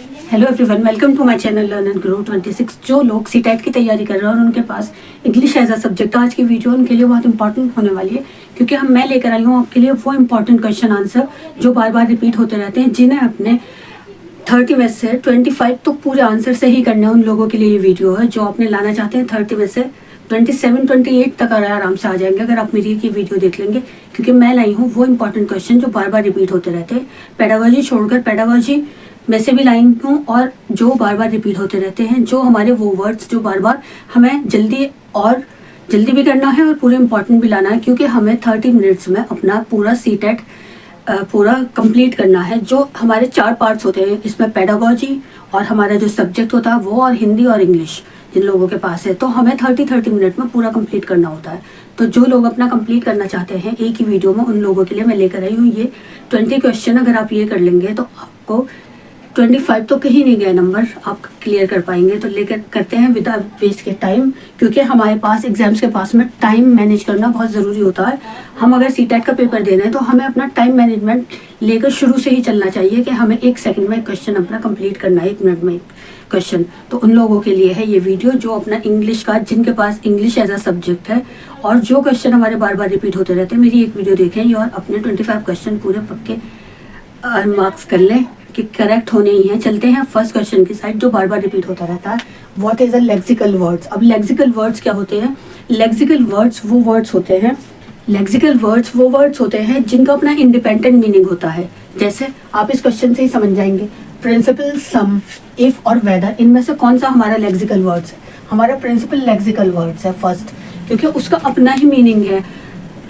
Hello everyone, welcome to my channel learn and grow 26। जो लोग CTET की तैयारी कर रहे हैं और उनके पास इंग्लिश एज अ सब्जेक्ट, आज की वीडियो उनके लिए बहुत इंपॉर्टेंट होने वाली है, क्योंकि मैं लेकर आई हूँ आपके लिए वो इंपॉर्टेंट क्वेश्चन आंसर जो बार बार रिपीट होते रहते हैं, जिन्हें अपने 30 में से 25 तो पूरे आंसर से ही करना है। उन लोगों के लिए ये वीडियो है जो आपने लाना चाहते हैं 30 में से 27 28 तक आराम से आ जाएंगे अगर आप मेरी की वीडियो देख लेंगे, क्योंकि मैं लाई हूँ वो इंपॉर्टेंट क्वेश्चन जो बार बार रिपीट होते रहते हैं। पेडागोजी छोड़कर पेडागोजी में से भी लाई हूँ, और जो बार बार रिपीट होते रहते हैं, जो हमारे वो वर्ड्स जो बार बार हमें जल्दी भी करना है और पूरे इंपॉर्टेंट भी लाना है, क्योंकि हमें 30 मिनट्स में अपना पूरा सीटेट पूरा कंप्लीट करना है। जो हमारे 4 पार्ट्स होते हैं, इसमें पेडागोजी और हमारा जो सब्जेक्ट होता है वो, और हिंदी और इंग्लिश जिन लोगों के पास है, तो हमें 30 मिनट में पूरा कंप्लीट करना होता है। तो जो लोग अपना कंप्लीट करना चाहते हैं एक ही वीडियो में, उन लोगों के लिए मैं लेकर आई हूँ ये 20 क्वेश्चन। अगर आप ये कर लेंगे तो आपको 25 तो कहीं नहीं गए नंबर, आप क्लियर कर पाएंगे। तो लेकर करते हैं विदाउट वेस्ट के टाइम, क्योंकि हमारे पास एग्जाम्स के पास में टाइम मैनेज करना बहुत ज़रूरी होता है। हम अगर सीटेट का पेपर दे रहे हैं तो हमें अपना टाइम मैनेजमेंट लेकर शुरू से ही चलना चाहिए कि हमें 1 सेकंड में क्वेश्चन अपना कंप्लीट करना है, 1 मिनट में क्वेश्चन। तो उन लोगों के लिए है ये वीडियो जो अपना इंग्लिश का, जिनके पास इंग्लिश एज अ सब्जेक्ट है और जो क्वेश्चन हमारे बार बार रिपीट होते रहते हैं, मेरी एक वीडियो देखें और अपने 25 क्वेश्चन पूरे पक्के मार्क्स कर लें कि करेक्ट होने ही हैं। चलते हैं फर्स्ट क्वेश्चन की साइड जो बार बार रिपीट होता रहता है। What is a lexical words? अब लेक्सिकल वर्ड्स क्या होते हैं? लेक्सिकल वर्ड्स वो वर्ड्स होते हैं जिनका अपना इंडिपेंडेंट मीनिंग होता है। जैसे आप इस क्वेश्चन से ही समझ जाएंगे, प्रिंसिपल, सम, इफ और वेदर, इनमें से कौन सा हमारा लेक्सिकल वर्ड्स है? हमारा प्रिंसिपल लेक्सिकल वर्ड्स है फर्स्ट, क्योंकि उसका अपना ही मीनिंग है।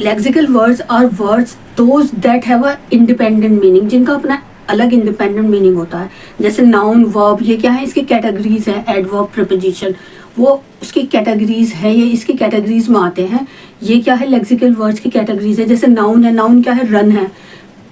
Lexical words are words those that have a independent meaning, जिनका अपना अलग इंडिपेंडेंट मीनिंग होता है। जैसे नाउन, वर्ब, ये क्या है? इसकी कैटेगरीज है। एडवर्ब, प्रीपोजिशन, वो उसकी कैटेगरीज है, ये इसकी कैटेगरीज में आते हैं। ये क्या है? लेक्सिकल वर्ड्स की कैटेगरीज है। जैसे नाउन है, नाउन क्या है? रन है।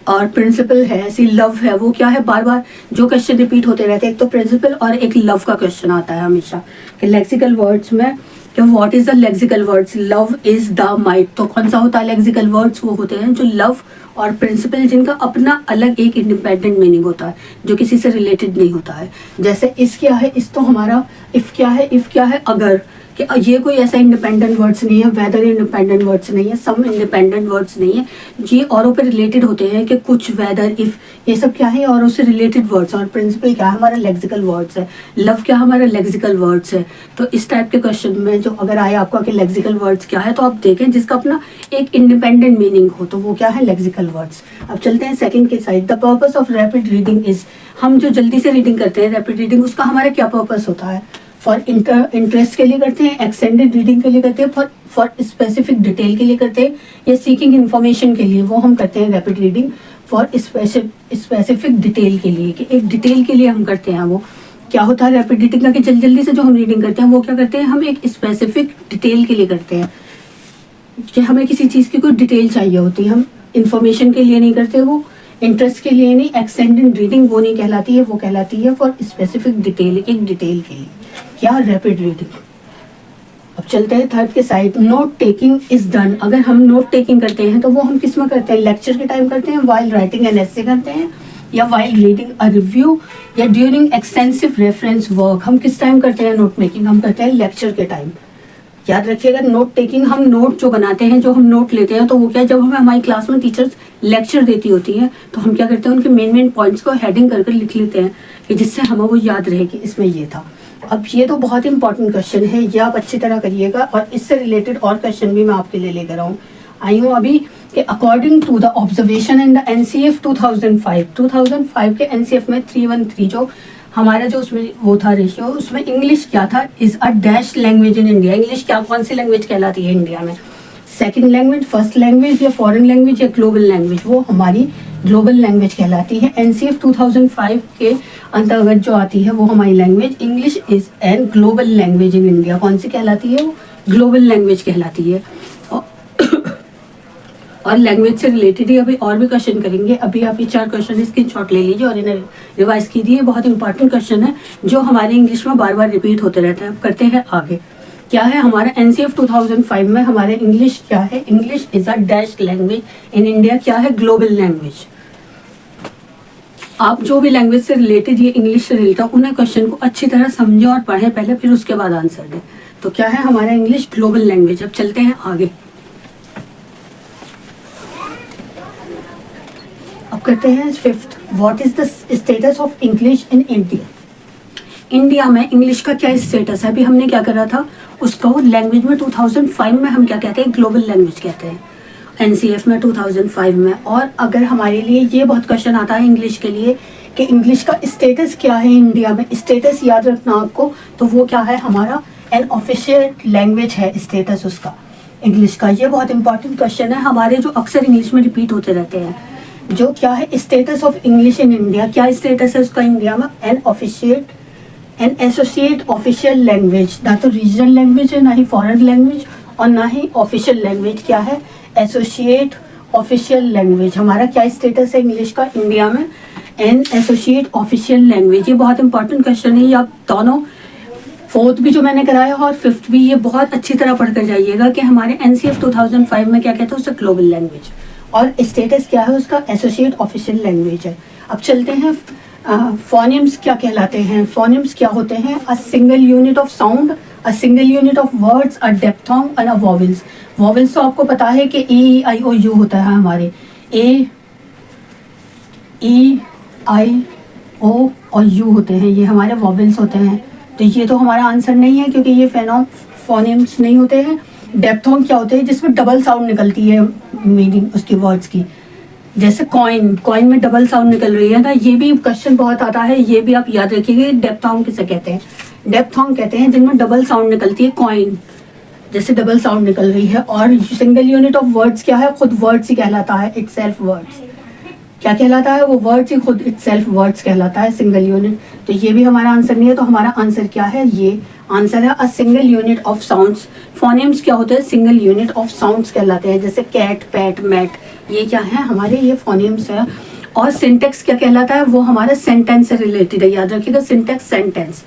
और प्रिंसिपल है, ऐसी लव है, वो क्या है? बार बार जो क्वेश्चन रिपीट होते रहते हैं, एक तो प्रिंसिपल और एक लव का क्वेश्चन आता है हमेशा कि लेक्सिकल वर्ड्स में कि what is the lexical words? Love is the might. तो कौन सा होता है लेक्सिकल वर्ड्स? वो होते हैं जो लव और प्रिंसिपल, जिनका अपना अलग एक इंडिपेंडेंट मीनिंग होता है, जो किसी से रिलेटेड नहीं होता है। जैसे इस क्या है? इस तो हमारा इफ क्या है? इफ क्या है? अगर, कि ये कोई ऐसा इंडिपेंडेंट वर्ड्स नहीं है। वेदर इंडिपेंडेंट वर्ड्स नहीं है। सम इंडिपेंडेंट वर्ड्स नहीं है। ये औरों पे रिलेटेड होते हैं कि कुछ, वेदर, इफ, ये सब क्या है? औरों से रिलेटेड वर्ड्स। और प्रिंसिपल क्या है? हमारा लेक्सिकल वर्ड्स है। लव क्या? हमारा लेक्सिकल वर्ड्स है। तो इस टाइप के क्वेश्चन में जो अगर आए आपका कि लेक्सिकल वर्ड्स क्या है, तो आप देखें जिसका अपना एक इंडिपेंडेंट मीनिंग हो, तो वो क्या है? Lexical words. अब चलते हैं सेकंड के side. The purpose of rapid reading is, हम जो जल्दी से रीडिंग करते हैं रैपिड रीडिंग, उसका हमारा क्या पर्पस होता है? फॉर इंटरेस्ट के लिए करते हैं, एक्सटेंडेड रीडिंग के लिए करते हैं, फॉर स्पेसिफिक डिटेल के लिए करते हैं, या सीकिंग इन्फॉर्मेशन के लिए वो हम करते हैं rapid reading. For specific detail के लिए, कि एक डिटेल के लिए हम करते हैं। वो क्या होता है रैपिड रीडिंग का? कि जल्दी से जो हम रीडिंग करते हैं वो क्या करते हैं? हम एक स्पेसिफिक डिटेल के लिए करते हैं, कि हमें किसी चीज़ की कोई डिटेल चाहिए होती है। हम इंफॉर्मेशन के लिए नहीं करते, वो इंटरेस्ट के लिए नहीं। एक्सटेंडेड रीडिंग वो नहीं कहलाती है, वो कहलाती है फॉर स्पेसिफिक डिटेल, एक डिटेल के लिए, क्या? Rapid reading. अब चलते हैं थर्ड के side. Note taking is done. अगर हम नोट टेकिंग करते हैं तो वो हम किस में करते हैं? लेक्चर के टाइम करते हैं, वाइल राइटिंग एन एसे करते हैं, या वाइल रीडिंग अ रिव्यू, या ड्यूरिंग एक्सटेंसिव रेफरेंस वर्क। हम किस टाइम करते हैं नोट मेकिंग? हम करते हैं लेक्चर के टाइम। याद रखिएगा, नोट टेकिंग, हम नोट जो बनाते हैं, जो हम नोट लेते हैं, तो वो क्या, जब हमें हमारी क्लास में टीचर्स लेक्चर देती होती हैं तो हम क्या करते हैं? उनके मेन पॉइंट्स को हेडिंग करके लिख लेते हैं, कि जिससे हमें वो याद रहे कि इसमें ये था। अब ये तो बहुत इंपॉर्टेंट क्वेश्चन है, ये आप अच्छी तरह करिएगा। और इससे रिलेटेड और क्वेश्चन भी मैं आपके लिए लेकर आई हूँ अभी, कि according to the observation in the NCF 2005 के NCF में 313 जो हमारा जो उसमें वो था रेशियो, उसमें इंग्लिश क्या था? Is a dash language in India. English क्या, कौन सी लैंग्वेज कहलाती है इंडिया में? सेकंड लैंग्वेज, फर्स्ट लैंग्वेज, या फॉरेन लैंग्वेज, या ग्लोबल लैंग्वेज? वो हमारी ग्लोबल लैंग्वेज कहलाती है। NCF 2005 के अंतर्गत जो आती है वो हमारी language English is an global language in India. कौन सी कहलाती है? वो ग्लोबल लैंग्वेज कहलाती है। और लैंग्वेज से रिलेटेड ही अभी और भी क्वेश्चन करेंगे। अभी आप ये 4 क्वेश्चन स्क्रीनशॉट ले लीजिए और इन्हें रिवाइज कीजिए। बहुत इंपॉर्टेंट क्वेश्चन है जो हमारे इंग्लिश में बार बार रिपीट होते रहते हैं। अब करते हैं आगे। क्या है हमारा NCF 2005 में हमारे इंग्लिश क्या है? English is a dash language in India. क्या है? Global language. आप जो भी लैंग्वेज से रिलेटेड, ये इंग्लिश से रिलेटेड, उन्हें क्वेश्चन को अच्छी तरह समझें और पढ़ें पहले, फिर उसके बाद आंसर दें। तो क्या है हमारा इंग्लिश ग्लोबल लैंग्वेज। अब चलते हैं आगे। अब करते हैं fifth, what is the status of English in India. India में इंग्लिश का क्या स्टेटस है। अभी हमने क्या करा था, उसको लैंग्वेज में 2005 में हम क्या कहते हैं, ग्लोबल लैंग्वेज कहते हैं, एनसीएफ में 2005 में। और अगर हमारे लिए ये बहुत क्वेश्चन आता है इंग्लिश के लिए कि इंग्लिश का स्टेटस क्या है इंडिया में, स्टेटस याद रखना आपको, तो वो क्या है हमारा एन ऑफिशियल लैंग्वेज है स्टेटस उसका इंग्लिश का। ये बहुत इंपॉर्टेंट क्वेश्चन है हमारे, जो अक्सर इंग्लिश में रिपीट होते रहते हैं। जो क्या है status of English in India, क्या स्टेटस है उसका इंडिया में, एन एसोसिएट ऑफिशियल लैंग्वेज। ना तो रीजनल लैंग्वेज है, ना ही फॉरेन लैंग्वेज, और ना ही ऑफिशियल लैंग्वेज। क्या है, एसोसिएट ऑफिशियल लैंग्वेज। हमारा क्या स्टेटस है इंग्लिश का इंडिया में, एन एसोसिएट ऑफिशियल लैंग्वेज। ये बहुत इंपॉर्टेंट क्वेश्चन है। ये आप दोनों, फोर्थ भी जो मैंने कराया और फिफ्थ भी, ये बहुत अच्छी तरह पढ़ कर जाइएगा कि हमारे एनसीएफ 2005 में क्या कहते हैं उसका ग्लोबल लैंग्वेज, और स्टेटस क्या है उसका, एसोसिएट ऑफिशियल लैंग्वेज है। अब चलते हैं फोनिम्स क्या कहलाते हैं। फोनिम्स क्या होते हैं, a single unit of sound, a single unit of words, a diphthong and a vowels. Vowels तो आपको पता है कि ई आई ओ यू होता है हमारे, ए ई आई ओ और यू होते हैं, ये हमारे वॉवेल्स होते हैं। तो ये तो हमारा आंसर नहीं है क्योंकि ये फोनिम्स नहीं होते हैं। डेप्थोंग क्या होते हैं, जिसमें डबल साउंड निकलती है मीनिंग उसकी वर्ड्स की, जैसे कॉइन में डबल साउंड निकल रही है ना। ये भी क्वेश्चन बहुत आता है, ये भी आप याद रखिएगा। डेप्थोंग किसे कहते हैं, डेप्थोंग कहते हैं जिनमें डबल साउंड निकलती है, कॉइन जैसे डबल साउंड निकल रही है। और सिंगल यूनिट ऑफ वर्ड्स क्या है, खुद वर्ड्स ही कहलाता है, इटसेल्फ वर्ड्स। क्या कहलाता है वो, वर्ड्स ही खुद इटसेल्फ वर्ड्स कहलाता है, सिंगल यूनिट। तो ये भी हमारा आंसर नहीं है। तो हमारा आंसर क्या है, ये आंसर है a single unit of sounds. Phonemes क्या होते हैं, सिंगल यूनिट ऑफ साउंड्स कहलाते हैं, जैसे कैट, पैट, मैट, ये क्या है हमारे, ये फोनेम्स है। और सिंटेक्स क्या कहलाता है, वो हमारे सेंटेंस से रिलेटेड है, याद रखिएगा सिंटेक्स सेंटेंस,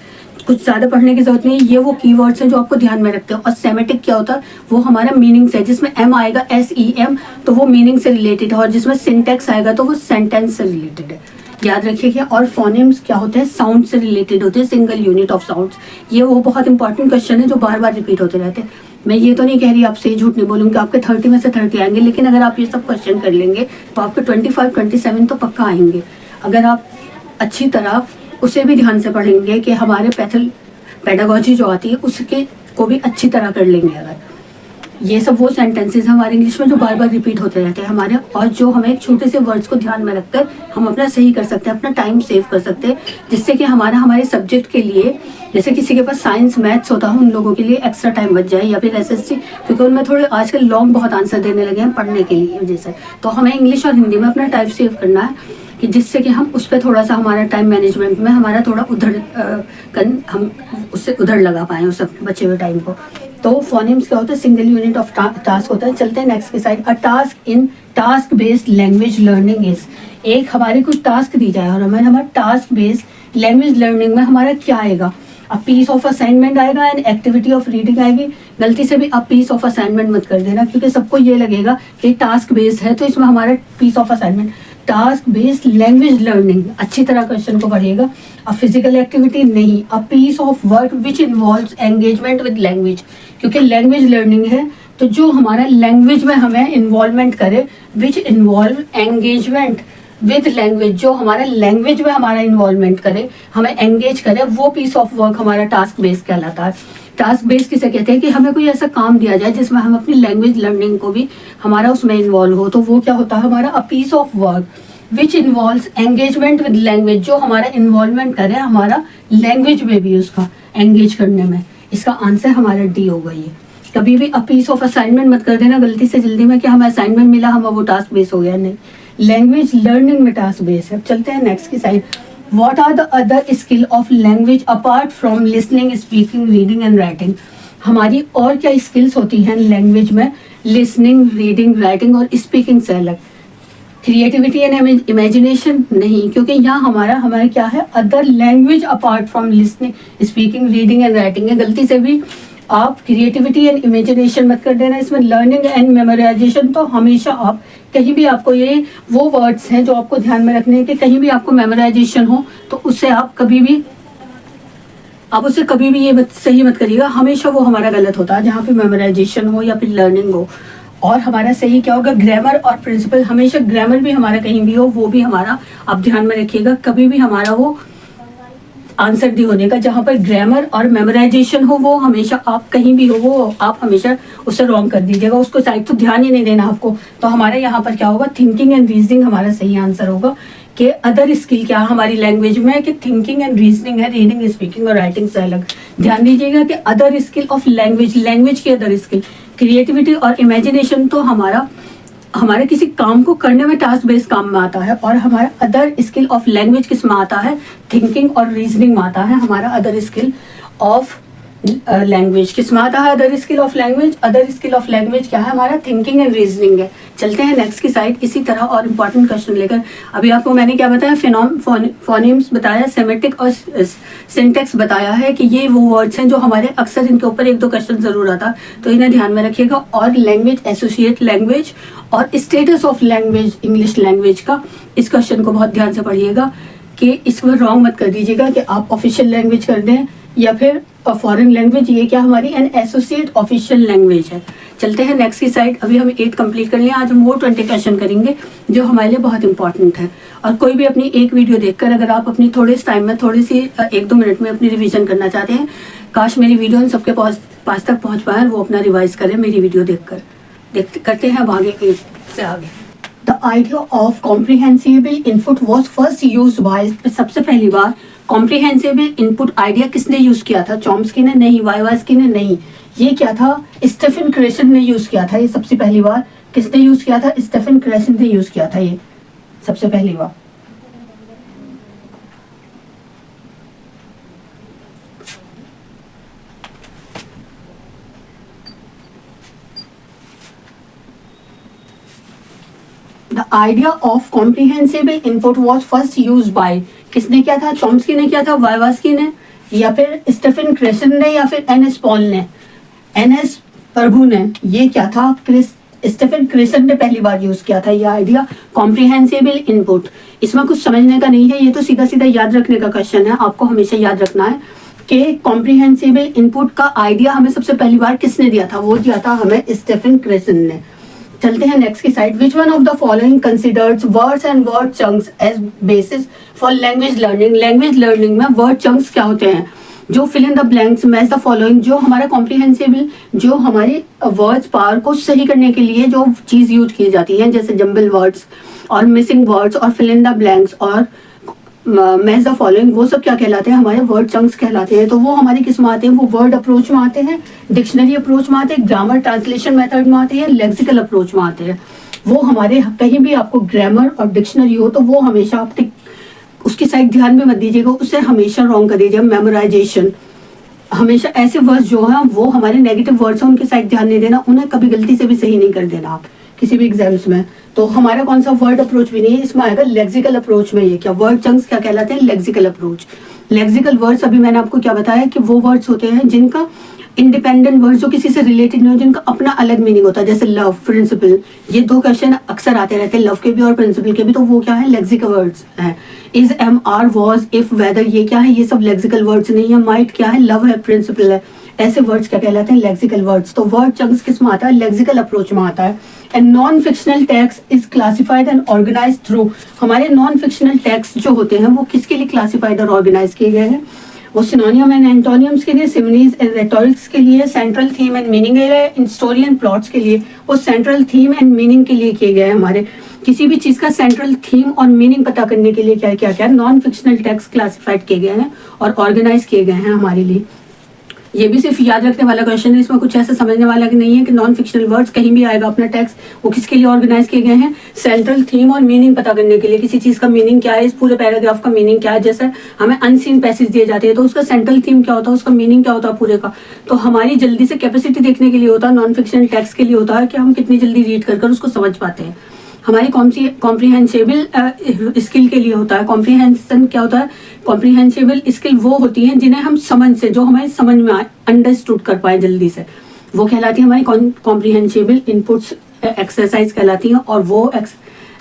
कुछ ज़्यादा पढ़ने की जरूरत नहीं है। ये वो कीवर्ड्स हैं जो आपको ध्यान में रखते हो। और सेमेटिक क्या होता है, वो हमारा मीनिंग से है, जिसमें एम आएगा, SEM, तो वो मीनिंग से रिलेटेड है। और जिसमें सिंटेक्स आएगा तो वो सेंटेंस से रिलेटेड है, याद रखिएगा। और फोनेम्स क्या होते हैं, साउंड से रिलेटेड होते हैं, सिंगल यूनिट ऑफ साउंड्स। ये वो बहुत इंपॉर्टेंट क्वेश्चन है जो बार बार रिपीट होते रहते हैं। मैं ये तो नहीं कह रही, आपसे झूठ नहीं बोलूँगी, आपके 30 में से 30 आएंगे, लेकिन अगर आप ये सब क्वेश्चन कर लेंगे तो आपके 25, 27 तो पक्का आएंगे, अगर आप अच्छी तरह उसे भी ध्यान से पढ़ेंगे कि हमारे पेडागोजी जो आती है उसके को भी अच्छी तरह कर लेंगे। अगर ये सब वो सेंटेंसेस हमारे इंग्लिश में जो बार बार रिपीट होते रहते हैं हमारे, और जो हमें एक छोटे से वर्ड्स को ध्यान में रखकर हम अपना सही कर सकते हैं, अपना टाइम सेव कर सकते हैं, जिससे कि हमारे सब्जेक्ट के लिए, जैसे किसी के पास साइंस मैथ्स होता है उन लोगों के लिए एक्स्ट्रा टाइम बच जाए, या फिर SST, क्योंकि उनमें थोड़े आजकल लॉन्ग बहुत आंसर देने लगे हैं पढ़ने के लिए वजह से। तो हमें इंग्लिश और हिंदी में अपना टाइम सेव करना है कि जिससे कि हम उस पर थोड़ा सा हमारा टाइम मैनेजमेंट में हमारा थोड़ा हम उससे उधर लगा पाएँ उस बचे हुए टाइम को। तो फोनेम्स क्या होता है, सिंगल यूनिट ऑफ टास्क होता है। चलते हैं नेक्स्ट की side. A task in task based language learning is, एक हमारे कुछ टास्क दी जाए और हमारा टास्क बेस्ड लैंग्वेज लर्निंग में हमारा क्या आएगा, अ पीस ऑफ असाइनमेंट आएगा एंड एक्टिविटी ऑफ रीडिंग आएगी। गलती से भी आप पीस ऑफ असाइनमेंट मत कर देना, क्योंकि सबको ये लगेगा कि टास्क बेस्ड है तो इसमें हमारा piece of assignment. Task based language learning, अच्छी तरह क्वेश्चन को पढ़िएगा। अ फिजिकल एक्टिविटी नहीं, a piece of work which involves engagement with language, क्योंकि लैंग्वेज लर्निंग है तो जो हमारा लैंग्वेज में हमें इन्वॉल्वमेंट करे, which involve engagement with language, जो हमारा लैंग्वेज में हमारा इन्वॉल्वमेंट करे, हमें एंगेज करे, वो पीस ऑफ वर्क हमारा टास्क बेस्ड कहलाता है। टास्क बेस्ड किसे कहते हैं कि हमें कोई ऐसा काम दिया जाए जिसमें हम अपनी लैंग्वेज लर्निंग को भी हमारा उसमें इन्वॉल्व हो, तो वो क्या होता है हमारा a piece of work which involves engagement with language, जो हमारा इन्वॉल्वमेंट करे हमारा लैंग्वेज में भी उसका एंगेज करने में। इसका आंसर हमारा D होगा। ये कभी भी अ पीस ऑफ असाइनमेंट मत कर देना गलती से जल्दी में कि हमें असाइनमेंट मिला हम वो टास्क बेस हो गया, नहीं, लैंग्वेज लर्निंग में टास्क बेस है। चलते हैं नेक्स्ट की side. What are the other skill of language apart from listening, speaking, reading and writing, हमारी और क्या स्किल्स होती हैं लैंग्वेज में, लिसनिंग, रीडिंग, राइटिंग और स्पीकिंग से अलग। क्रिएटिविटी एंड इमेजिनेशन नहीं, क्योंकि यहाँ हमारा क्या है, other language apart from listening, speaking, reading and writing है। गलती से भी आप क्रिएटिविटी एंड इमेजिनेशन मत कर देना इसमें। लर्निंग एंड मेमोराइजेशन तो हमेशा आप कहीं भी आपको ये वो वर्ड्स हैं जो आपको ध्यान में रखने हैं कि कहीं भी आपको मेमोराइजेशन हो तो उससे आप कभी भी ये सही मत करिएगा, हमेशा वो हमारा गलत होता है जहाँ पे मेमोराइजेशन हो या फिर लर्निंग हो। और हमारा सही क्या होगा, ग्रामर और प्रिंसिपल। हमेशा ग्रामर भी हमारा कहीं भी हो वो भी हमारा आप ध्यान में रखिएगा, कभी भी हमारा वो आंसर दी होने का जहाँ पर ग्रामर और मेमोराइजेशन हो वो हमेशा आप कहीं भी हो वो आप हमेशा उसे रॉन्ग कर दीजिएगा, उसको साइड तो ध्यान ही नहीं देना आपको। तो हमारे यहाँ पर क्या होगा, थिंकिंग एंड रीजनिंग हमारा सही आंसर होगा। कि अदर स्किल क्या हमारी लैंग्वेज में है कि थिंकिंग एंड रीजनिंग है, रीडिंग स्पीकिंग और राइटिंग से अलग। ध्यान दीजिएगा कि other skill of language, language की अदर स्किल, क्रिएटिविटी और इमेजिनेशन तो हमारे किसी काम को करने में टास्क बेस्ड काम में आता है, और हमारा अदर स्किल ऑफ लैंग्वेज किस में आता है, थिंकिंग और रीजनिंग में आता है। हमारा अदर स्किल ऑफ लैंग्वेज किस में आता है, other skill of language. Other skill of language क्या है हमारा, थिंकिंग एंड रीजनिंग है। चलते हैं नेक्स्ट की साइड इसी तरह और इम्पॉर्टेंट क्वेश्चन लेकर। अभी आपको मैंने क्या बताया, फोनीम्स बताया, सेमेटिक और सिंटेक्स बताया है कि ये वो वर्ड्स हैं जो हमारे अक्सर इनके ऊपर एक दो क्वेश्चन जरूर आता, तो इन्हें ध्यान में रखिएगा। और लैंग्वेज, एसोसिएट लैंग्वेज और status of language, English language का, इस क्वेश्चन को बहुत ध्यान से पढ़िएगा कि इसमें रॉन्ग मत कर दीजिएगा कि आप ऑफिशियल लैंग्वेज कर दें या फिर फॉरेन लैंग्वेज। ये क्या हमारी एन एसोसिएट ऑफिशियल लैंग्वेज है। चलते हैं नेक्स्ट की साइड। अभी हम 8 कंप्लीट कर लिया, आज हम वो 20 क्वेश्चन करेंगे जो हमारे लिए बहुत इंपॉर्टेंट है। और कोई भी अपनी एक वीडियो देखकर अगर आप अपनी थोड़े से टाइम में थोड़ी सी 1-2 मिनट में अपनी रिवीजन करना चाहते हैं, काश मेरी वीडियो हम सबके पास तक पहुँच पाए, वो अपना रिवाइज करें मेरी वीडियो देखकर। करते हैं अब आगे से आगे। The idea of comprehensible input was first used by, सबसे पहली बार comprehensible input आइडिया किसने यूज किया था, चॉम्स्की ने नहीं, वाइवास्की ने नहीं, ये क्या था, स्टीफन क्रेसन ने यूज किया था। ये सबसे पहली बार किसने यूज किया था, स्टीफन क्रेसन ने यूज किया था ये सबसे पहली बार। The idea of comprehensible input was first used by, किसने किया था, चॉम्स्की ने किया था, वाइवास्की ने, या फिर स्टीफन क्रेसन ने, या फिर एन एस पॉल ने, एन एस प्रभु ने। ये क्या था, स्टीफन क्रेसन ने पहली बार यूज किया था ये आइडिया, कॉम्प्रिहेंसिबल इनपुट। इसमें कुछ समझने का नहीं है, ये तो सीधा सीधा याद रखने का क्वेश्चन है। आपको हमेशा याद रखना है कि कॉम्प्रिहेंसिबल इनपुट का आइडिया हमें सबसे पहली बार किसने दिया था, वो दिया था हमें स्टीफन क्रेसन ने। चलते हैं नेक्स्ट की side. Which one of the following considers words and word chunks as basis for language learning. Language learning में वर्ड चंक्स क्या होते हैं, जो fill in the blanks, match the following, जो हमारा कॉम्प्रिहेंसिबल, जो हमारे वर्ड्स पावर को सही करने के लिए जो चीज यूज की जाती है, जैसे जंबल वर्ड्स और मिसिंग वर्ड्स और फिल इन द ब्लैंक्स और मैच द फॉलोइंग, वो सब क्या कहलाते हैं, हमारे वर्ड चंक्स कहलाते हैं। तो वो हमारे किस में आते हैं, वो वर्ड अप्रोच में आते हैं, डिक्शनरी अप्रोच में आते हैं, ग्रामर ट्रांसलेशन मेथड में आते हैं, लेक्सिकल अप्रोच में आते हैं। वो हमारे कहीं भी आपको ग्रामर और डिक्शनरी हो तो वो हमेशा आप उसकी साइड ध्यान में मत दीजिएगा, उससे हमेशा रॉन्ग कर दीजिएगा। मेमोराइजेशन, हमेशा ऐसे वर्ड्स जो हैं वो हमारे नेगेटिव वर्ड्स हैं उनकी साइड ध्यान नहीं देना, उन्हें कभी गलती से भी सही नहीं कर देना आप किसी भी एग्जाम्स में। तो हमारा कौन सा वर्ड अप्रोच भी नहीं है, इसमें आएगा लेक्सिकल अप्रोच में। ये क्या वर्ड चंक्स क्या कहलाते हैं, लेक्सिकल अप्रोच। लेक्सिकल वर्ड्स अभी मैंने आपको क्या बताया कि वो वर्ड्स होते हैं जिनका इंडिपेंडेंट वर्ड्स, जो किसी से रिलेटेड नहीं हो, जिनका अपना अलग मीनिंग होता है, जैसे लव, प्रिंसिपल। ये 2 क्वेश्चन अक्सर आते रहते हैं, लव के भी और प्रिंसिपल के भी, तो वो क्या है, लेक्सिकल वर्ड्स हैं। Is, am, are, was, if, whether, ये क्या है, ये सब लेक्सिकल वर्ड्स नहीं है। माइट क्या है, लव है, प्रिंसिपल है, ऐसे वर्ड्स क्या कहलाते हैं, लेक्सिकल वर्ड्स। तो वर्ड चंक्स किस में आता है, लेक्सिकल अप्रोच में आता है। And non fictional text is classified and organize through, हमारे नॉन फिक्शनल टेक्स्ट जो होते हैं वो किसके लिए क्लासिफाइड और ऑर्गेनाइज किए गए हैं, वो सिनोनियम एंड एंटोनियम्स के लिए, सिमिलीज एंड रेटोरिक्स के लिए, सेंट्रल थीम एंड मीनिंग के लिए, स्टोरी एंड प्लॉट्स के लिए, वो सेंट्रल थीम एंड मीनिंग के लिए किए गए हैं। हमारे किसी भी चीज का सेंट्रल थीम और मीनिंग पता करने के लिए क्या क्या क्या नॉन फिक्शनल टेक्स्ट क्लासिफाइड किए गए हैं और ऑर्गेनाइज किए गए हैं हमारे लिए। ये भी सिर्फ याद रखने वाला क्वेश्चन है, इसमें कुछ ऐसा समझने वाला कि नहीं है कि नॉन फिक्शनल वर्ड्स कहीं भी आएगा अपना टेक्स्ट, वो किसके लिए ऑर्गेनाइज किए गए हैं, सेंट्रल थीम और मीनिंग पता करने के लिए। किसी चीज का मीनिंग क्या है, इस पूरे पैराग्राफ का मीनिंग क्या है, जैसे हमें अनसीन पैसेज दिए जाते हैं तो उसका सेंट्रल थीम क्या होता है, उसका मीनिंग क्या होता है पूरे का। तो हमारी जल्दी से कैपेसिटी देखने के लिए होता है, नॉन फिक्शनल टेक्स्ट के लिए होता है कि हम कितनी जल्दी रीड कर उसको समझ पाते हैं। हमारी कॉम्प्रिहेंसिबल स्किल के लिए होता है। कॉम्प्रिहेंशन क्या होता है? कॉम्प्रिहेंसिबल स्किल वो होती हैं जिन्हें हम समझ से, जो हमारे समझ में आए, अंडरस्टूड कर पाए जल्दी से, वो कहलाती है हमारी कॉम्प्रिहेंसिबल इनपुट्स एक्सरसाइज कहलाती हैं। और वो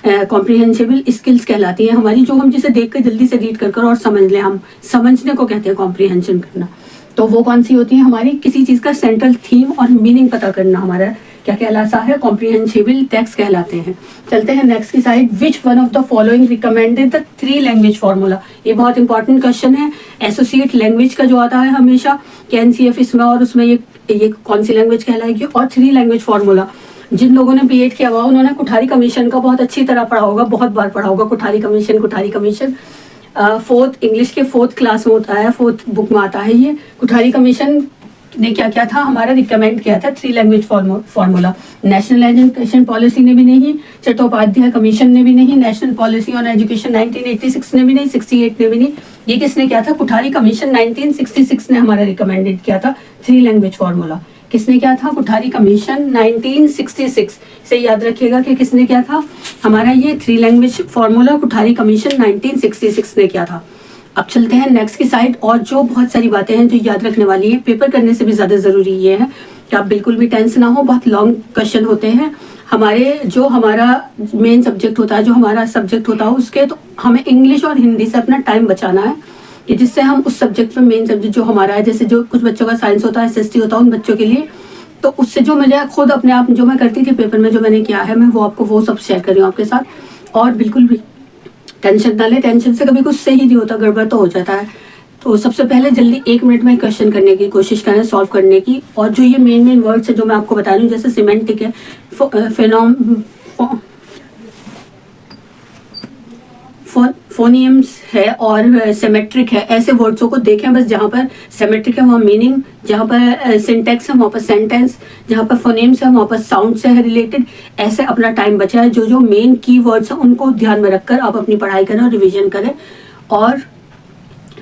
कॉम्प्रिहेंसिबल स्किल्स कहलाती हैं हमारी, जो हम जिसे देख कर जल्दी से रीड कर और समझ लें, हम समझने को कहते हैं कॉम्प्रिहेंशन करना। तो वो कौन सी होती है? हमारी किसी चीज़ का सेंट्रल थीम और मीनिंग पता करना हमारा क्या कहलाता है? कॉम्प्रिहेंसिबल टेक्स्ट कहलाते हैं। चलते हैं नेक्स्ट की side. Which one of the following recommended the 3 language formula? ये बहुत इंपॉर्टेंट क्वेश्चन है। एसोसिएट लैंग्वेज का जो आता है हमेशा कि एनसीएफ इसमें, और उसमें ये कौन सी लैंग्वेज कहलाएगी, और 3 लैंग्वेज फार्मूला। जिन लोगों ने बीएड किया हुआ उन्होंने कुठारी कमीशन का बहुत अच्छी तरह पढ़ा होगा, बहुत बार पढ़ा होगा। कुठारी कमीशन 4th इंग्लिश के 4th क्लास में होता है, 4th बुक में आता है। ये कुठारी कमीशन ने क्या किया था? हमारा रिकमेंड किया था 3 language formula. National education policy ने भी नहीं, चट्टोपाध्याय कमीशन ने भी नहीं, नेशनल पॉलिसी ऑन एजुकेशन 1986 ने भी नहीं, 68 ने भी नहीं। ये किसने किया था? कुठारी कमीशन 1966 ने हमारा रिकमेंडेड किया था 3 लैंग्वेज फार्मूला। किसने किया था? कुठारी कमीशन 1966 से याद रखिएगा कि किसने किया था हमारा ये 3 लैंग्वेज फार्मूला। कुठारी कमीशन 1966 ने किया था। अब चलते हैं नेक्स्ट की साइड। और जो बहुत सारी बातें हैं जो याद रखने वाली है, पेपर करने से भी ज़्यादा ज़रूरी ये है कि आप बिल्कुल भी टेंस ना हो। बहुत लॉन्ग क्वेश्चन होते हैं हमारे, जो हमारा मेन सब्जेक्ट होता है, जो हमारा सब्जेक्ट होता है उसके, तो हमें इंग्लिश और हिंदी से अपना टाइम बचाना है कि जिससे हम उस सब्जेक्ट में, मेन सब्जेक्ट जो हमारा है, जैसे जो कुछ बच्चों का साइंस होता है, एसएसटी होता है उन बच्चों के लिए, तो उससे जो मुझे खुद अपने आप जो मैं करती थी पेपर में, जो मैंने किया है, मैं वो आपको वो सब शेयर कर रही हूँ आपके साथ। और बिल्कुल भी टेंशन ना ले, टेंशन से कभी कुछ सही नहीं होता, गड़बड़ तो हो जाता है। तो सबसे पहले जल्दी 1 मिनट में क्वेश्चन करने की कोशिश करें, सॉल्व करने की। और जो ये मेन वर्ड्स है जो मैं आपको बता रही हूँ, जैसे सिमेंटिक है, फोनियम्स है और सिमेट्रिक है, ऐसे वर्ड्सों को देखें बस। जहाँ पर सिमेट्रिक है वहाँ मीनिंग, जहाँ पर सिंटेक्स है वहाँ पर सेंटेंस, जहाँ पर फोनेम्स है वहाँ पर साउंड से है रिलेटेड। ऐसे अपना टाइम बचाए, जो जो मेन की वर्ड्स हैं उनको ध्यान में रखकर आप अपनी पढ़ाई करें और रिविजन करें। और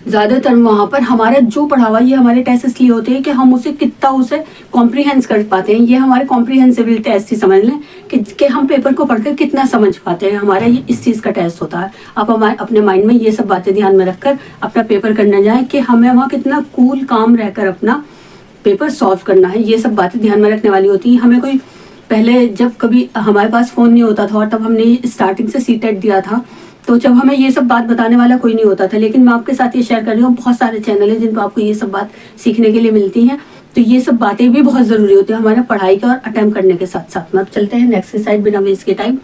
ज़्यादातर वहाँ पर हमारा जो पढ़ा हुआ, ये हमारे टेस्ट इसलिए होते हैं कि हम उसे कितना उसे कॉम्प्रिहेंस कर पाते हैं। ये हमारे कॉम्प्रिहेंसिबल टेस्ट ही समझ लें कि हम पेपर को पढ़कर कितना समझ पाते हैं। हमारा ये इस चीज़ का टेस्ट होता है। आप हमारे अपने माइंड में ये सब बातें ध्यान में रखकर अपना पेपर करने जाएँ कि हमें वहाँ कितना कूल काम रहकर अपना पेपर सॉल्व करना है। ये सब बातें ध्यान में रखने वाली होती हैं। हमें कोई पहले, जब कभी हमारे पास फ़ोन नहीं होता था और तब हमने स्टार्टिंग से सीटेट दिया था, तो जब हमें ये सब बात बताने वाला कोई नहीं होता था। लेकिन मैं आपके साथ ये शेयर कर रही हूँ, बहुत सारे चैनल हैं जिन पर आपको ये सब बात सीखने के लिए मिलती हैं। तो ये सब बातें भी बहुत ज़रूरी होती है हमारे पढ़ाई के और अटेम्प्ट करने के साथ साथ में। अब चलते हैं नेक्स्ट की साइड बिना वेस्ट के टाइम।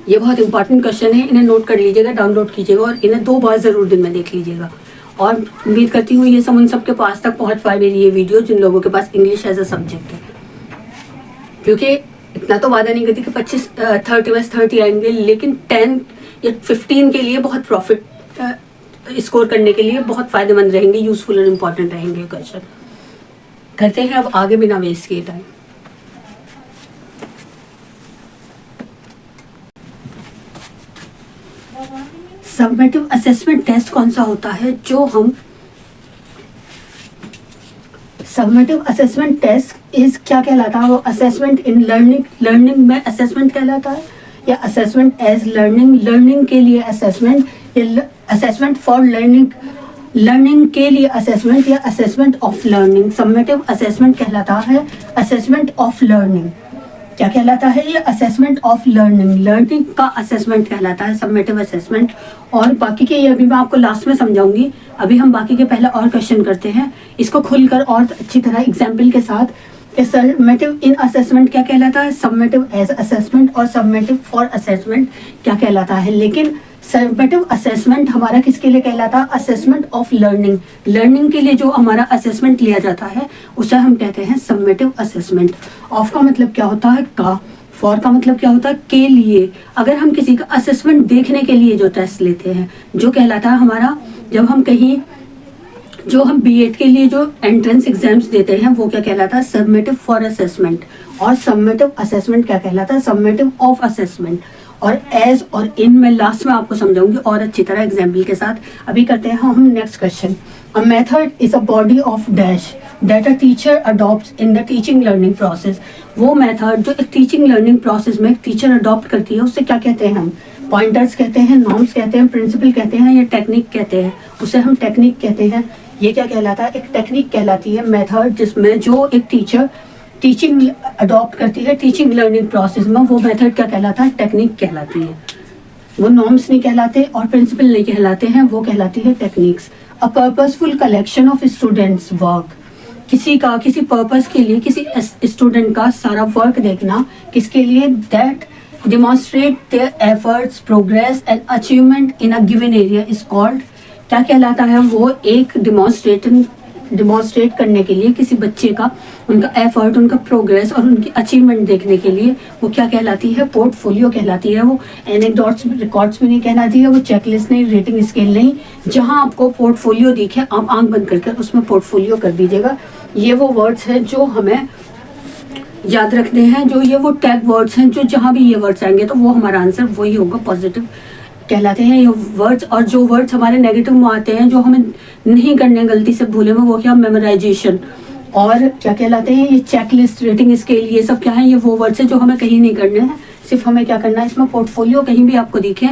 ये बहुत इंपॉर्टेंट क्वेश्चन है, इन्हें नोट कर लीजिएगा, डाउनलोड कीजिएगा और इन्हें 2 बार ज़रूर दिन में देख लीजिएगा। और उम्मीद करती हूँ ये सब उन सबके पास तक पहुँच पाए मेरी ये वीडियो जिन लोगों के पास इंग्लिश एज अ सब्जेक्ट है। क्योंकि इतना तो वादा नहीं करती कि 25-30 आएंगे, लेकिन 10 या 15 के लिए बहुत प्रॉफिट स्कोर करने के लिए बहुत फायदेमंद रहेंगे, यूजफुल और इम्पोर्टेंट रहेंगे क्वेश्चन। करते हैं अब आगे बिना वेस्ट किए टाइम। सबमेटिव असेसमेंट टेस्ट कौन सा होता है? जो हम सबमेटिव असेसमेंट टेस्ट इज क्या कहलाता है? वो असेसमेंट इन लर्निंग में असेसमेंट कहलाता है, या असेसमेंट एज लर्निंग के लिए असेसमेंट, या असेसमेंट फॉर लर्निंग के लिए असेसमेंट, या assessment of learning. Summative assessment कहलाता है असेसमेंट ऑफ लर्निंग। क्या कहलाता है ये? असेसमेंट ऑफ लर्निंग का असेसमेंट कहलाता है सबमेटिव असेसमेंट। और बाकी के ये अभी मैं आपको लास्ट में समझाऊंगी। अभी हम बाकी के पहले और क्वेश्चन करते हैं, इसको खुलकर और अच्छी तरह एग्जाम्पल के साथ। सबमेटिव इन असेसमेंट क्या कहलाता है? Summative as assessment. और सबमेटिव फॉर असेसमेंट क्या कहलाता है? लेकिन सबमेटिव असेसमेंट हमारा किसके लिए कहलाता है? असेसमेंट ऑफ लर्निंग के लिए जो हमारा असेसमेंट लिया जाता है उसे हम कहते हैं सबमेटिव असेसमेंट। ऑफ का मतलब क्या होता है? का। फॉर का मतलब क्या होता है? के लिए। अगर हम किसी का असेसमेंट देखने के लिए जो टेस्ट लेते हैं, जो कहलाता है हमारा, जब हम कहीं, जो हम बीएड के लिए जो एंट्रेंस एग्जाम्स देते हैं वो क्या कहलाता है? Summative for assessment. और सबमेटिव असेसमेंट क्या कहलाता है? Summative of assessment. और एज और इन में लास्ट में आपको समझाऊंगी और अच्छी तरह एग्जाम्पल के साथ। अभी करते हैं हम next question. A method is a body of dash that a teacher adopts in the teaching learning process. वो मेथड जो एक टीचिंग लर्निंग प्रोसेस में टीचर अडॉप्ट करती है उससे क्या कहते हैं हम? पॉइंटर्स कहते हैं, नॉर्म्स कहते हैं, प्रिंसिपल कहते हैं या टेक्निक कहते हैं? उसे हम टेक्निक कहते हैं। ये क्या कहलाता है? एक टेक्निक कहलाती है, मेथड जिसमें जो एक टीचर टीचिंग अडॉप्ट करती है टीचिंग लर्निंग प्रोसेस में, वो मेथड क्या कहलाता है? टेक्निक कहलाती है। वो नॉर्म्स नहीं कहलाते और प्रिंसिपल नहीं कहलाते हैं, वो कहलाती है techniques. A purposeful collection of students work, किसी पर्पस के लिए किसी स्टूडेंट का सारा वर्क देखना, किसके लिए? That demonstrate their efforts, progress and achievement in a given area is called, क्या कहलाता है? वो एक डिमॉन्स्ट्रेट करने के लिए किसी बच्चे का उनका एफर्ट, उनका प्रोग्रेस और उनकी अचीवमेंट देखने के लिए वो क्या कहलाती है? पोर्टफोलियो कहलाती है। वो एनेक्डोट्स रिकॉर्ड्स में नहीं कहलाती है, वो चेकलिस्ट नहीं, रेटिंग स्केल नहीं। जहां आपको पोर्टफोलियो दिखे आप आंख बंद करके उसमें पोर्टफोलियो कर दीजिएगा। ये वो वर्ड्स हैं जो हमें याद रखने हैं, जो ये वो टैग वर्ड्स हैं, जो जहाँ भी ये वर्ड्स आएंगे तो वो हमारा आंसर वही होगा, पॉजिटिव कहलाते हैं ये वर्ड्स। और जो वर्ड्स हमारे नेगेटिव में आते हैं, जो हमें नहीं करने गलती से भूले में, वो क्या? मेमोराइजेशन और क्या कहलाते हैं? ये चेकलिस्ट, रेटिंग स्केल, ये सब क्या है? ये वो वर्ड्स हैं जो हमें कहीं नहीं करने हैं, सिर्फ हमें क्या करना है? इसमें पोर्टफोलियो कहीं भी आपको दिखे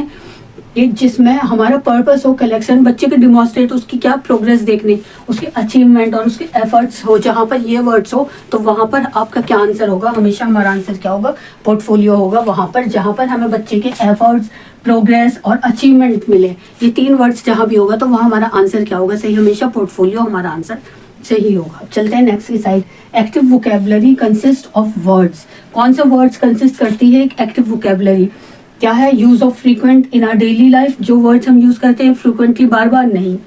एक जिसमें हमारा पर्पस हो कलेक्शन, बच्चे के डिमॉन्स्ट्रेट उसकी क्या प्रोग्रेस देखने, उसके अचीवमेंट और उसके एफर्ट्स हो, जहाँ पर ये वर्ड्स हो तो वहाँ पर आपका क्या आंसर होगा? हमेशा हमारा आंसर क्या होगा? पोर्टफोलियो होगा। वहाँ पर जहाँ पर हमें बच्चे के एफर्ट्स, प्रोग्रेस और अचीवमेंट मिले, ये तीन वर्ड्स जहाँ भी होगा तो वहाँ हमारा आंसर क्या होगा? सही, हमेशा पोर्टफोलियो हमारा आंसर सही होगा। चलते हैं नेक्स्ट की side. Active vocabulary consist of words, कौन से वर्ड्स कंसिस्ट करती है एक एक्टिव वोकेबलरी? क्या है? Use of frequent in our daily life, जो वर्ड्स हम यूज करते हैं फ्रीक्वेंटली, बार बार नहीं।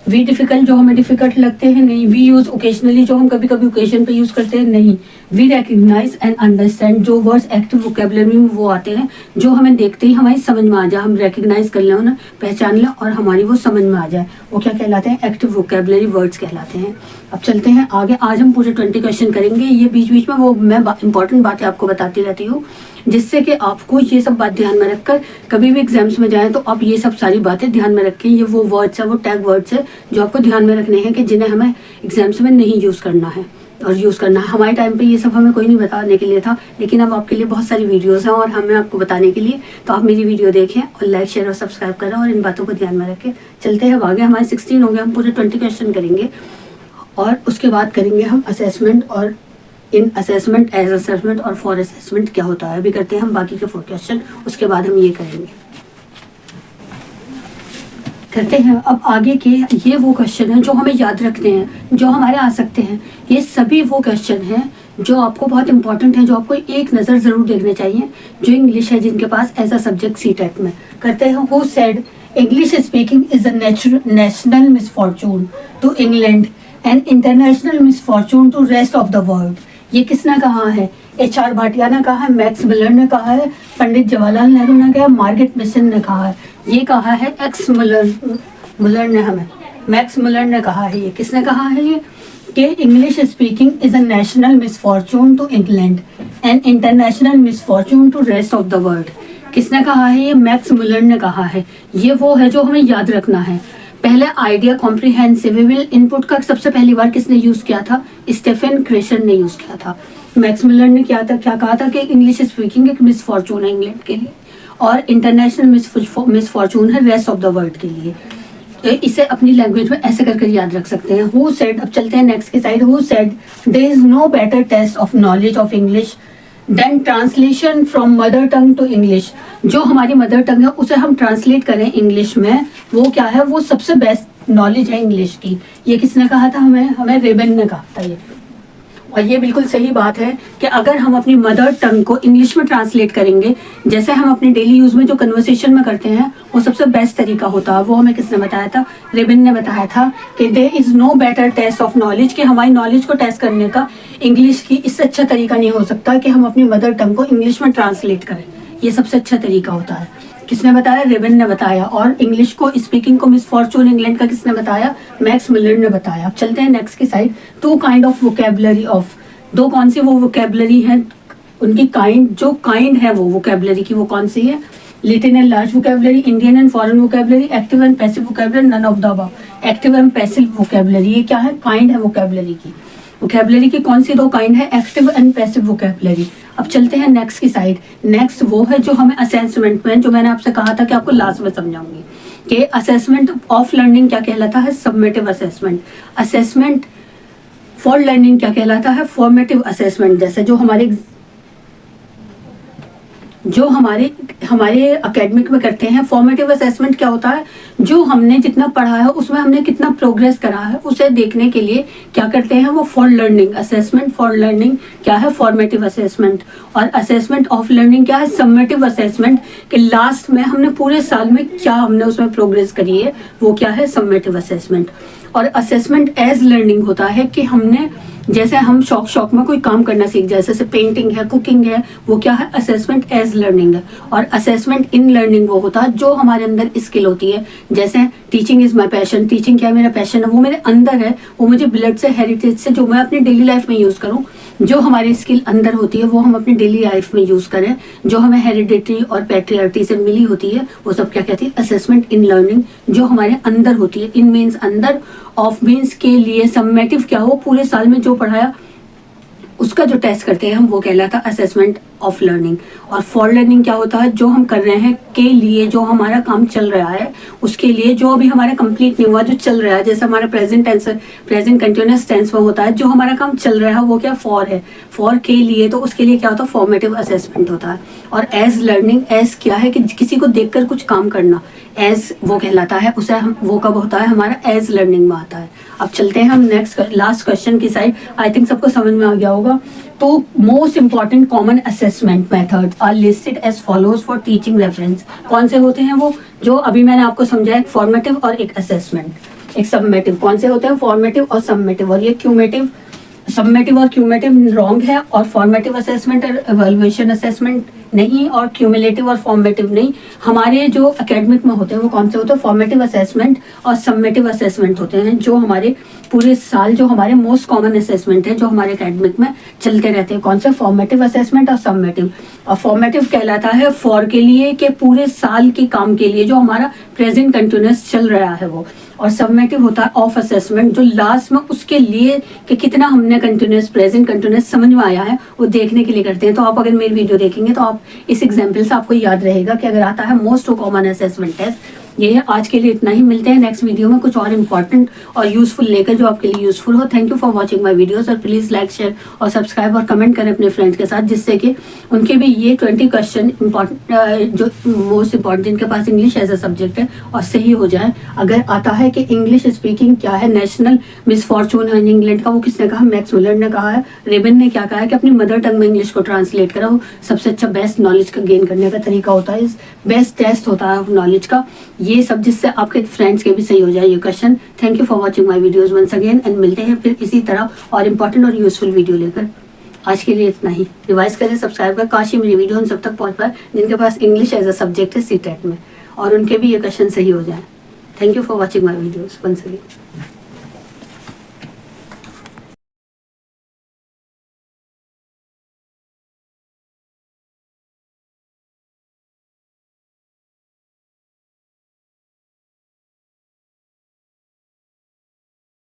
वी डिफिकल्ट, जो हमें डिफिकल्ट लगते हैं, नहीं। वी यूज ओकेजनली, जो हम कभी कभी ओकेजन पे यूज करते हैं, नहीं। वी रिकग्नाइज एंड अंडरस्टैंड, जो वर्ड्स एक्टिव वोकेबलरी में वो आते हैं जो हमें देखते ही हमारी समझ में आ जाए, हम रिकग्नाइज कर लें उन्हें, पहचान लें और हमारी वो समझ में आ जाए, वो क्या कहलाते हैं? एक्टिव वोकेबलरी वर्ड्स कहलाते हैं। अब चलते हैं आगे। आज हम पूरे 20 क्वेश्चन करेंगे। ये बीच बीच में वो मैं इंपॉर्टेंट बातें आपको बताती रहती हूँ, जिससे कि आपको ये सब बात ध्यान में रखकर कभी भी एग्जाम्स में जाएं तो आप ये सब सारी बातें ध्यान में रखें। ये वो वर्ड्स है, वो टैग वर्ड्स है जो आपको ध्यान में रखने हैं कि जिन्हें हमें एग्जाम्स में नहीं यूज़ करना है और यूज़ करना है। हमारे टाइम पे ये सब हमें कोई नहीं बताने के लिए था, लेकिन अब आपके लिए बहुत सारी वीडियोस हैं और हमें आपको बताने के लिए, तो आप मेरी वीडियो देखें और लाइक, शेयर और सब्सक्राइब करें और इन बातों को ध्यान में रखें। चलते हैं आगे। हमारे 16 हो गए, हम पूरे 20 क्वेश्चन करेंगे और उसके बाद करेंगे हम असेसमेंट और इन असेसमेंट, एज असेसमेंट और फॉर असेसमेंट क्या होता है। अभी करते हैं हम बाकी के 4 क्वेश्चन, उसके बाद हम ये करेंगे। करते हैं अब आगे के। ये वो क्वेश्चन हैं जो हमें याद रखते हैं, जो हमारे आ सकते हैं। ये सभी वो क्वेश्चन हैं जो आपको बहुत इंपॉर्टेंट है, जो आपको एक नज़र ज़रूर देखने चाहिए, जो इंग्लिश है जिनके पास एज अ सब्जेक्ट सीटेट में। करते हैं। Who said English speaking is a national misfortune to England and international misfortune to rest of the world. ये किसने कहा है? HR भाटिया ने कहा है, मैक्स मुलर ने कहा है, पंडित जवाहरलाल नेहरू ने कहा है, मार्गरेट मिशन ने कहा है। ये कहा है मुलर ने, हमें मैक्स मुलर ने कहा है। ये किसने कहा है? ये कि English speaking is a national misfortune to England and international misfortune to rest of the world. किसने कहा है? ये मैक्स मुलर ने कहा है। ये वो है जो हमें याद रखना है। पहले आइडिया कॉम्प्रिहेंसिबल इनपुट का सबसे पहली बार किसने यूज किया था? स्टीफन क्रेशर ने यूज किया था। मैक्स मुलर ने क्या कहा था कि इंग्लिश स्पीकिंग एक मिसफॉर्चून है इंग्लैंड के लिए और इंटरनेशनल मिसफॉर्चून है रेस्ट ऑफ द वर्ल्ड के लिए। इसे अपनी लैंग्वेज में ऐसे करके याद रख सकते हैं। हु सेड, अब चलते हैं नेक्स्ट की side. Who said there is no better test of knowledge of English than translation from mother tongue to English. जो हमारी मदर टंग है उसे हम ट्रांसलेट करें इंग्लिश में, वो क्या है? वो सबसे बेस्ट नॉलेज है इंग्लिश की। ये किसने कहा था? हमें रेबन ने कहा था ये। और ये बिल्कुल सही बात है कि अगर हम अपनी मदर टंग को इंग्लिश में ट्रांसलेट करेंगे, जैसे हम अपने डेली यूज में जो कन्वर्सेशन में करते हैं, वो सबसे बेस्ट तरीका होता है। वो हमें किसने बताया था? रेबन ने बताया था कि there is no better test of knowledge, कि हमारी नॉलेज को टेस्ट करने का इंग्लिश की इससे अच्छा तरीका नहीं हो सकता कि हम अपनी मदर टंग को इंग्लिश में ट्रांसलेट करें। ये सबसे अच्छा तरीका होता है। किसने बताया? रेबन ने बताया। और इंग्लिश को, स्पीकिंग को मिसफॉर्चून इंग्लैंड का किसने बताया? मैक्स मुलर ने बताया। अब चलते हैं नेक्स्ट की side. 2 kind of vocabulary of, 2 कौन सी वो वोकेबलरी है, उनकी काइंड, जो काइंड है वो वोकेबलरी की, वो कौन सी है? Little and large vocabulary, Indian and foreign vocabulary, active and passive vocabulary, none of the above. Active and passive vocabulary ये क्या है, काइंड है वोकेबलरी की। वोकेबलरी की कौन सी दो काइंड है, एक्टिव एंड पैसिव वोकेबलरी। अब चलते हैं नेक्स्ट की साइड। नेक्स्ट वो है जो हमें असेसमेंट में, जो मैंने आपसे कहा था कि आपको लास्ट में समझाऊंगी कि असेसमेंट ऑफ लर्निंग क्या कहलाता है, summative assessment. Assessment for learning क्या कहलाता है, फॉर्मेटिव असेसमेंट। जैसे जो हमारे एकेडमिक में करते हैं। फॉर्मेटिव असेसमेंट क्या होता है, जो हमने जितना पढ़ा है उसमें हमने कितना प्रोग्रेस करा है उसे देखने के लिए क्या करते हैं, वो for learning. Assessment for learning क्या है, फॉर्मेटिव असेसमेंट। और असेसमेंट ऑफ लर्निंग क्या है, सबमेटिव असेसमेंट, कि लास्ट में हमने पूरे साल में क्या हमने उसमें प्रोग्रेस करी है, वो क्या है, सबमेटिव असेसमेंट। और असेसमेंट एज लर्निंग होता है कि हमने, जैसे हम शौक में कोई काम करना सीख जाए, जैसे पेंटिंग है, कुकिंग है, वो क्या है, असेसमेंट एज लर्निंग है। और असेसमेंट इन लर्निंग वो होता है जो हमारे अंदर स्किल होती है। जैसे teaching is my passion, teaching क्या है, मेरा पैशन है, वो मेरे अंदर है, वो मुझे ब्लड से, हेरिटेज से, जो मैं अपनी डेली लाइफ में यूज़ करूँ। जो हमारी स्किल अंदर होती है वो हम अपनी डेली लाइफ में यूज़ करें। जो हमें हेरिडिटी और पैट्रियार्टी से मिली होती है वो सब क्या कहती है, असेसमेंट इन लर्निंग, जो हमारे अंदर होती है। इन मीन्स अंदर, ऑफ मीन्स के लिए, सबमेटिव क्या हो, पूरे साल में जो पढ़ाया उसका जो टेस्ट करते हैं हम, वो कहलाता है असेसमेंट ऑफ लर्निंग। और फॉर लर्निंग क्या होता है, जो हम कर रहे हैं के लिए, जो हमारा काम चल रहा है उसके लिए, जो अभी हमारा कंप्लीट नहीं हुआ, जो चल रहा है, जैसे हमारा present tense, present continuous tense में होता है, जो हमारा काम चल रहा है वो क्या, फॉर है, फॉर के लिए, तो उसके लिए क्या होता है, फॉर्मेटिव असेसमेंट होता है। और एज लर्निंग, एज क्या है कि किसी को देखकर कुछ काम करना, एज वो कहलाता है, उसे हम, वो कब होता है, हमारा एज लर्निंग में आता है। अब चलते हैं हम नेक्स्ट लास्ट क्वेश्चन की साइड। आई थिंक सबको समझ में आ गया होगा। तो most important common assessment method are listed as follows for teaching reference. कौन से होते हैं वो, जो अभी मैंने आपको समझाया, एक फॉर्मेटिव और एक असेसमेंट, एक सबमेटिव। कौन से होते हैं, फॉर्मेटिव और सबमेटिव। और ये क्यूमेटिव, सबमेटिव और क्यूमेटिव रॉन्ग है, और फॉर्मेटिव असेसमेंट और इवैल्यूएशन असेसमेंट नहीं, और क्यूमुलेटिव और फॉर्मेटिव नहीं। हमारे जो एकेडमिक में होते हैं वो कौन से होते हैं, फॉर्मेटिव असेसमेंट और सबमेटिव असेसमेंट होते हैं, जो हमारे पूरे साल, जो हमारे मोस्ट कॉमन असेसमेंट है, जो हमारे एकेडमिक में चलते रहते हैं। कौन से, फॉर्मेटिव असेसमेंट और सबमेटिव। और फॉर्मेटिव कहलाता है फॉर के लिए, के पूरे साल के काम के लिए, जो हमारा प्रेजेंट कंटिन्यूअस चल रहा है वो। और सबमेटिव होता है ऑफ असेसमेंट, जो लास्ट में उसके लिए कि कितना हमने कंटिन्यूअस, प्रेजेंट कंटिन्यूअस समझ में आया है, वो देखने के लिए करते हैं। तो आप अगर मेरी वीडियो देखेंगे तो आप इस एग्जाम्पल से आपको याद रहेगा कि अगर आता है मोस्ट कॉमन असेसमेंट टेस्ट। ये है, आज के लिए इतना ही। मिलते हैं नेक्स्ट वीडियो में कुछ और इंपॉर्टेंट और यूजफुल लेकर, जो आपके लिए यूजफुल हो। Thank you for watching my videos, और प्लीज लाइक, शेयर और सब्सक्राइब और कमेंट करें अपने फ्रेंड्स के साथ, जिससे कि उनके भी ये 20 क्वेश्चन इंपॉर्टेंट, जो मोस्ट इंपॉर्टेंट, जिनके पास इंग्लिश एज अ सब्जेक्ट है, और सही हो जाए। अगर आता है कि इंग्लिश स्पीकिंग क्या है, नेशनल मिसफॉर्चून है इंग्लैंड का, वो किसने कहा, मैक्स मुलर ने कहा है। रेबन ने क्या कहा है कि अपनी मदर टंग में इंग्लिश को ट्रांसलेट करा, वो सबसे अच्छा बेस्ट नॉलेज का गेन करने का तरीका होता है, बेस्ट टेस्ट होता है नॉलेज का। ये सब, जिससे आपके फ्रेंड्स के भी सही हो जाए ये question. Thank you for watching my videos once again, and मिलते हैं फिर इसी तरह और इम्पोर्टेंट और यूजफुल वीडियो लेकर। आज के लिए इतना ही। रिवाइज करें, सब्सक्राइब करें, काश ही मेरी वीडियो उन सब तक पहुंच पाए जिनके पास इंग्लिश एज अ सब्जेक्ट है सीटेट में, और उनके भी ये क्वेश्चन सही हो जाए। Thank you for watching my videos once again.